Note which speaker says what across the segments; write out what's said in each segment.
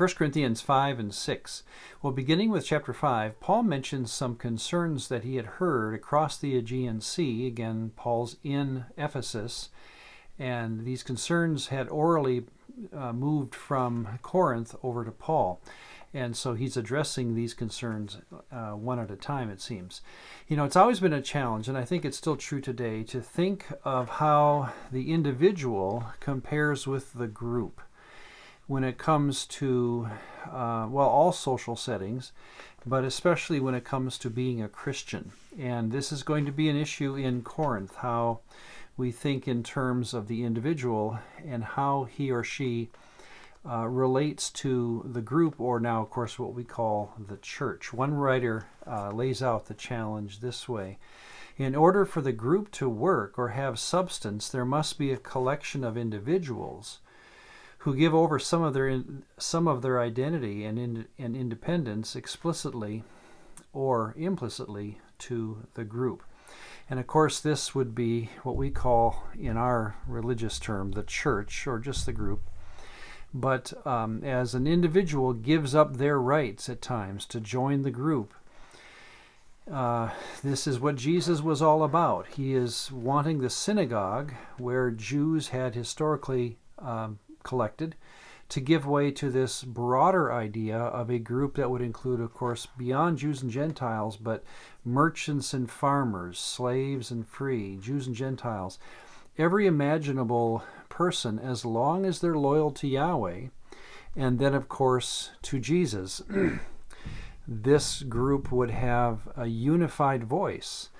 Speaker 1: 1 Corinthians 5 and 6. Well, beginning with chapter 5, Paul mentions some concerns that he had heard across the Aegean Sea. Again, Paul's in Ephesus, and these concerns had orally moved from Corinth over to Paul. And so he's addressing these concerns one at a time, it seems. You know, it's always been a challenge, and I think it's still true today, to think of how the individual compares with the group when it comes to, all social settings, but especially when it comes to being a Christian. And this is going to be an issue in Corinth, how we think in terms of the individual and how he or she relates to the group, or now, of course, what we call the church. One writer lays out the challenge this way. In order for the group to work or have substance, there must be a collection of individuals who give over some of their identity and independence explicitly or implicitly to the group. And of course, this would be what we call, in our religious term, the church, or just the group. But as an individual gives up their rights at times to join the group, this is what Jesus was all about. He is wanting the synagogue, where Jews had historically collected, to give way to this broader idea of a group that would include, of course, beyond Jews and Gentiles, but merchants and farmers, slaves and free, Jews and Gentiles, every imaginable person, as long as they're loyal to Yahweh, and then, of course, to Jesus. This group would have a unified voice.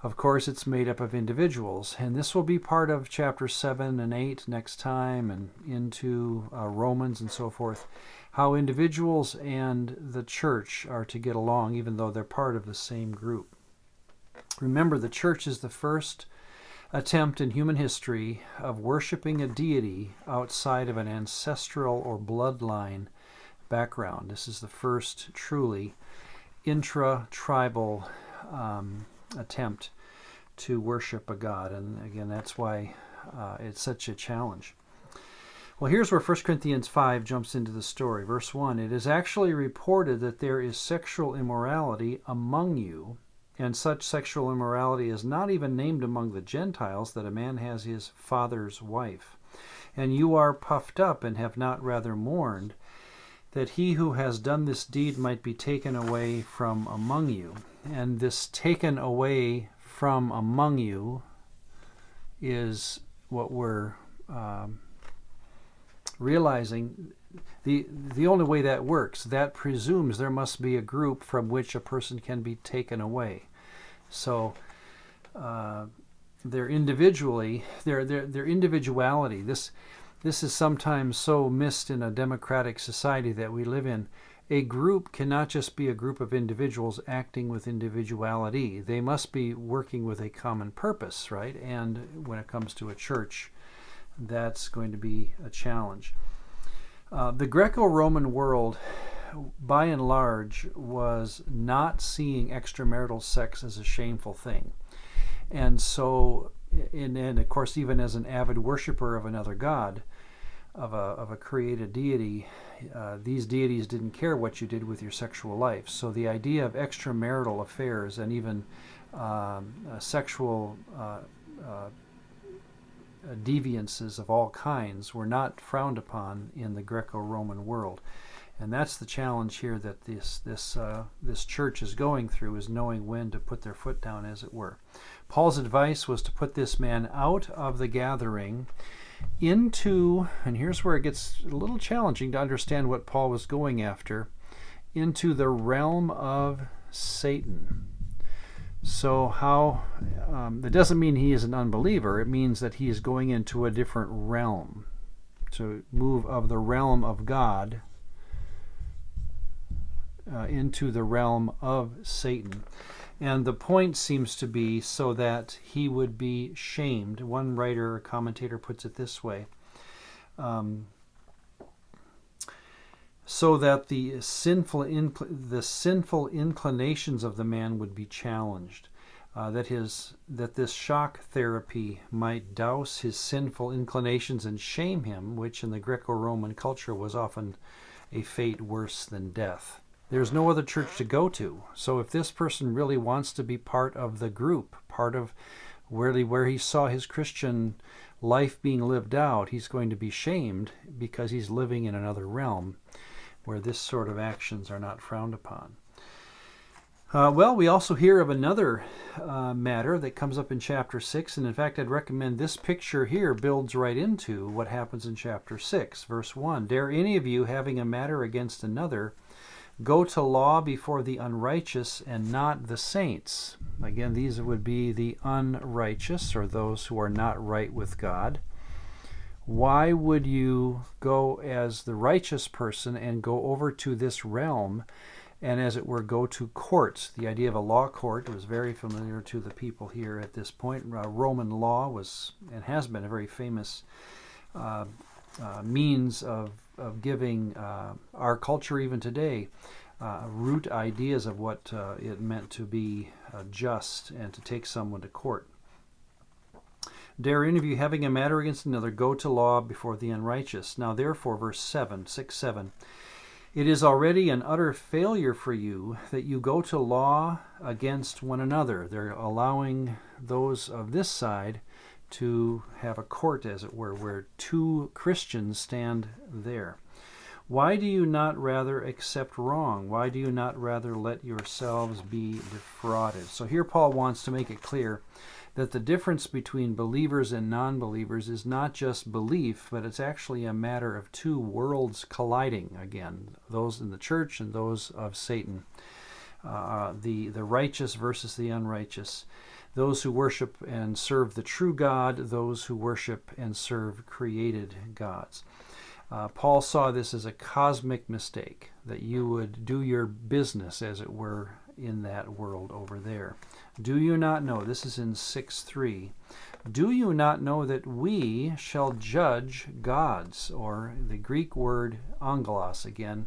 Speaker 1: Of course, it's made up of individuals, and this will be part of chapter 7 and 8 next time, and into Romans and so forth, how individuals and the church are to get along, even though they're part of the same group. Remember, the church is the first attempt in human history of worshiping a deity outside of an ancestral or bloodline background. This is the first truly intra-tribal attempt to worship a god, and again, that's why it's such a challenge. Well, here's where 1 Corinthians 5 jumps into the story. Verse 1, "It is actually reported that there is sexual immorality among you, and such sexual immorality is not even named among the Gentiles, that a man has his father's wife. And you are puffed up and have not rather mourned, that he who has done this deed might be taken away from among you." And this taken away from among you is what we're realizing. The only way that works, that presumes there must be a group from which a person can be taken away. So their individuality, this is sometimes so missed in a democratic society that we live in. A group cannot just be a group of individuals acting with individuality. They must be working with a common purpose, right? And when it comes to a church, that's going to be a challenge. The Greco-Roman world, by and large, was not seeing extramarital sex as a shameful thing. And so, and of course, even as an avid worshiper of another god, of a created deity, these deities didn't care what you did with your sexual life. So the idea of extramarital affairs and even sexual deviances of all kinds were not frowned upon in the Greco-Roman world. And that's the challenge here that this church is going through, is knowing when to put their foot down, as it were. Paul's advice was to put this man out of the gathering into, and here's where it gets a little challenging to understand what Paul was going after, into the realm of Satan. So how, that doesn't mean he is an unbeliever. It means that he is going into a different realm, to move of the realm of God into the realm of Satan. And the point seems to be so that he would be shamed. One writer or commentator puts it this way. So that the sinful inclinations of the man would be challenged. That this shock therapy might douse his sinful inclinations and shame him, which in the Greco-Roman culture was often a fate worse than death. There's no other church to go to. So if this person really wants to be part of the group, part of where he saw his Christian life being lived out, he's going to be shamed because he's living in another realm where this sort of actions are not frowned upon. Well, we also hear of another matter that comes up in chapter 6, and in fact, I'd recommend this picture here builds right into what happens in chapter 6, verse 1. Dare any of you, having a matter against another, go to law before the unrighteous and not the saints? Again, these would be the unrighteous, or those who are not right with God. Why would you go as the righteous person and go over to this realm and, as it were, go to court? The idea of a law court was very familiar to the people here at this point. Roman law was and has been a very famous means of giving our culture even today root ideas of what it meant to be just and to take someone to court. Dare any of you, having a matter against another, go to law before the unrighteous. Now therefore, verse 7, 6-7, it is already an utter failure for you that you go to law against one another. They're allowing those of this side to have a court, as it were, where two Christians stand there. Why do you not rather accept wrong? Why do you not rather let yourselves be defrauded? So here Paul wants to make it clear that the difference between believers and non-believers is not just belief, but it's actually a matter of two worlds colliding again, those in the church and those of Satan, the righteous versus the unrighteous, those who worship and serve the true God, those who worship and serve created gods. Paul saw this as a cosmic mistake, that you would do your business, as it were, in that world over there. Do you not know, this is in 6:3, do you not know that we shall judge gods? Or the Greek word angelos, again,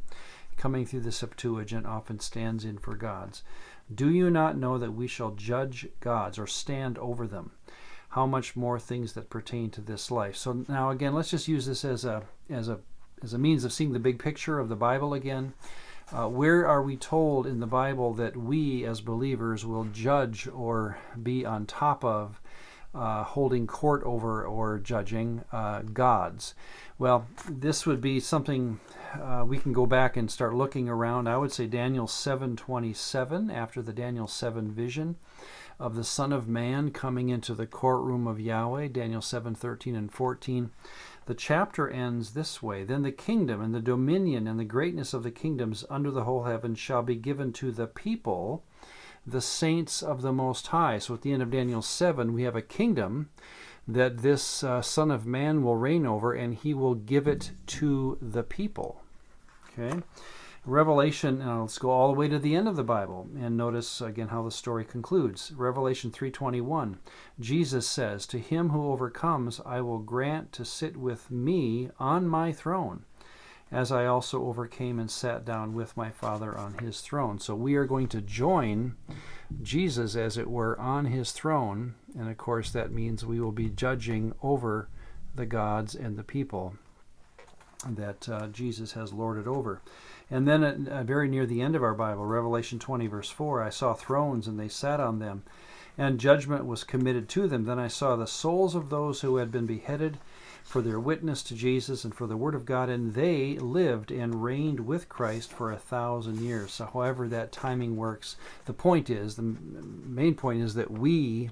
Speaker 1: coming through the Septuagint, often stands in for gods. Do you not know that we shall judge gods, or stand over them? How much more things that pertain to this life? So now again, let's just use this as a means of seeing the big picture of the Bible again. Where are we told in the Bible that we as believers will judge or be on top of, holding court over or judging gods? Well, this would be something we can go back and start looking around. I would say Daniel 7:27, after the Daniel 7 vision of the Son of Man coming into the courtroom of Yahweh, Daniel 7:13 and 14. The chapter ends this way: Then the kingdom and the dominion and the greatness of the kingdoms under the whole heaven shall be given to the people, the saints of the Most High. So at the end of Daniel 7, we have a kingdom that this Son of Man will reign over, and he will give it to the people. Okay? Revelation, let's go all the way to the end of the Bible and notice again how the story concludes. Revelation 3:21, Jesus says, to him who overcomes I will grant to sit with me on my throne, as I also overcame and sat down with my Father on his throne. So we are going to join Jesus, as it were, on his throne, and of course that means we will be judging over the gods and the people that Jesus has lorded over. And then very near the end of our Bible, Revelation 20, verse 4, I saw thrones, and they sat on them, and judgment was committed to them. Then I saw the souls of those who had been beheaded for their witness to Jesus and for the word of God, and they lived and reigned with Christ for 1,000 years. So however that timing works, the main point is that we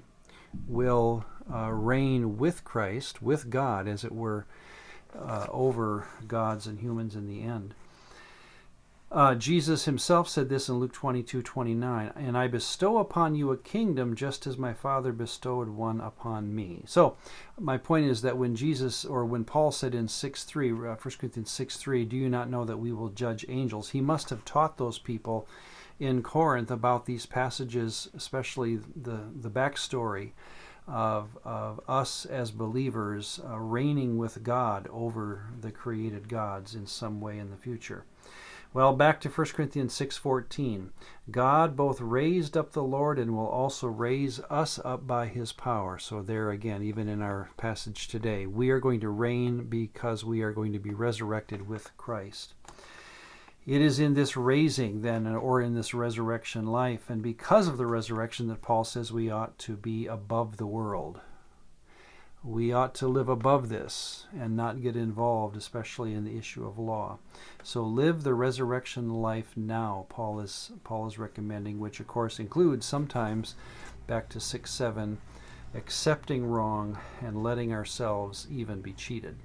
Speaker 1: will reign with Christ, with God, as it were, over gods and humans in the end. Jesus himself said this in Luke 22:29, and I bestow upon you a kingdom just as my Father bestowed one upon me. So my point is that when Paul said in 6:3, 1 Corinthians 6:3, do you not know that we will judge angels? He must have taught those people in Corinth about these passages, especially the backstory of us as believers reigning with God over the created gods in some way in the future. Well, back to 1 Corinthians 6:14. God both raised up the Lord and will also raise us up by his power. So there again, even in our passage today, we are going to reign because we are going to be resurrected with Christ. It is in this raising then, or in this resurrection life, and because of the resurrection, that Paul says we ought to be above the world. We ought to live above this and not get involved, especially in the issue of law. So live the resurrection life now, Paul is recommending, which of course includes sometimes, back to 6:7, accepting wrong and letting ourselves even be cheated.